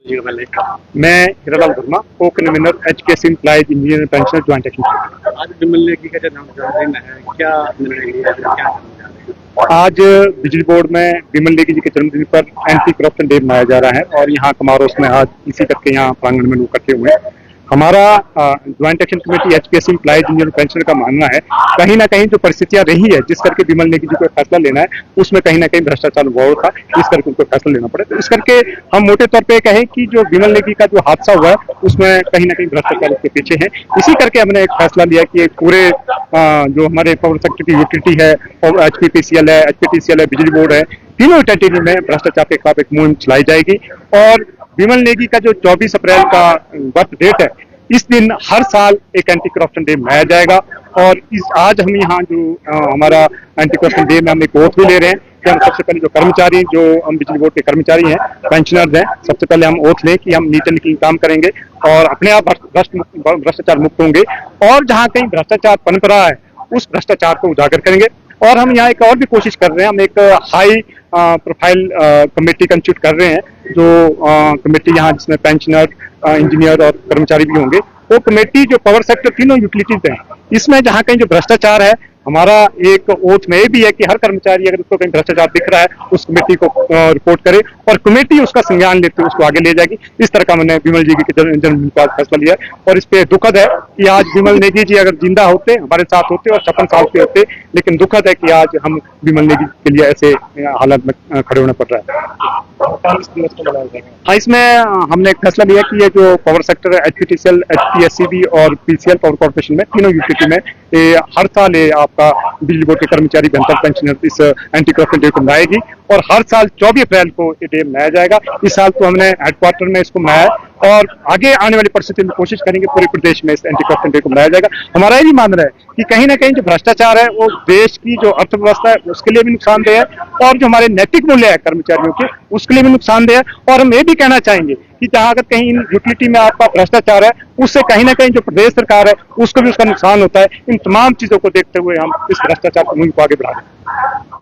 जी मलिक। मैं Hiralal Verma, co-convener HKC employees engineer pensioner joint action. आज विमल नेगी का जन्मदिन है, क्या निर्णय लिया है, क्या करना चाह रहे हैं? आज बिजली बोर्ड में विमल नेगी जी के जन्मदिन पर एंटी करप्शन डे मनाया जा रहा है और यहाँ समारोह में आज इसी करके यहाँ प्रांगण में लोग इकट्ठे हुए हैं। हमारा joint action committee HKC employees engineer pensioner का मानना है कहीं ना कहीं जो परिस्थितियां रही है जिस करके विमल नेगी जी को फैसला लेना है उसमें कहीं ना कहीं भ्रष्टाचार हुआ था, इस करके उनको फैसला लेना पड़े। तो इस करके हम मोटे तौर पे कहें कि जो विमल नेगी का जो हादसा हुआ है उसमें कहीं ना कहीं भ्रष्टाचार उसके पीछे है। इसी करके हमने एक फैसला लिया कि पूरे जो हमारे पावर सेक्टर की यूटिलिटी है, एचपीटीसीएल है, बिजली बोर्ड है, तीनों यूटिलिटी में भ्रष्टाचार के खिलाफ एक मुहिम चलाई जाएगी। और विमल नेगी का जो 24 अप्रैल का बर्थ डेट है, इस दिन हर साल एक एंटी करप्शन डे मनाया जाएगा। और आज हम यहाँ जो हमारा एंटी करप्शन डे में हम एक ओथ भी ले रहे हैं कि हम सबसे पहले जो कर्मचारी, जो हम बिजली बोर्ड के कर्मचारी हैं, पेंशनर्स हैं, सबसे पहले हम ओथ लें कि हम नीट एंड क्लीन काम करेंगे और अपने आप भ्रष्टाचार मुक्त होंगे और जहाँ कहीं भ्रष्टाचार पनप रहा है उस भ्रष्टाचार को उजागर करेंगे। और हम यहाँ एक और भी कोशिश कर रहे हैं, हम एक हाई प्रोफाइल कमेटी कंस्टिट्यूट कर रहे हैं, जो कमेटी यहाँ जिसमें पेंशनर, इंजीनियर और कर्मचारी भी होंगे। वो कमेटी जो पावर सेक्टर तीनों यूटिलिटीज हैं, इसमें जहाँ कहीं जो भ्रष्टाचार है, हमारा एक ओथ में ये भी है कि हर कर्मचारी अगर उसको कहीं भ्रष्टाचार दिख रहा है उस कमेटी को रिपोर्ट करे और कमेटी उसका संज्ञान लेते हुए उसको आगे ले जाएगी। इस तरह का मैंने विमल जी के जन्मदिन का फैसला लिया है। और इस पे दुखद है कि आज विमल नेगी जी अगर जिंदा होते, हमारे साथ होते और 56 साल के होते, लेकिन दुखद है कि आज हम विमल नेगी के लिए ऐसे हालत में खड़े होना पड़ रहा है। हाँ, इसमें हमने एक फैसला लिया कि ये जो पावर सेक्टर है, एचपीटीसीएल, एचपीएससीबी और पीसीएल पावर कॉर्पोरेशन में, तीनों यूटिलिटी में हर साल आपका बिजली बोर्ड के कर्मचारी, बेहतर पेंशनर इस एंटी करप्शन डे को मनाएगी और हर साल 24 अप्रैल को ये डे मनाया जाएगा। इस साल तो हमने हेडक्वार्टर में इसको मनाया और आगे आने वाली परिस्थिति में कोशिश करेंगे पूरे प्रदेश में इस एंटी करप्शन डे को मनाया जाएगा। हमारा ये भी मानना है कि कहीं ना कहीं जो भ्रष्टाचार है वो देश की जो अर्थव्यवस्था है उसके लिए भी नुकसानदेह है और जो हमारे नैतिक मूल्य है कर्मचारियों के उसके लिए भी नुकसानदेह है। और हम ये भी कहना चाहेंगे कि जहां अगर कहीं इन यूटिलिटी में आपका भ्रष्टाचार है उससे कहीं ना कहीं जो प्रदेश सरकार है उसको भी उसका नुकसान होता है। इन तमाम चीजों को देखते हुए हम इस भ्रष्टाचार को मुहिम को आगे बढ़ा रहे हैं।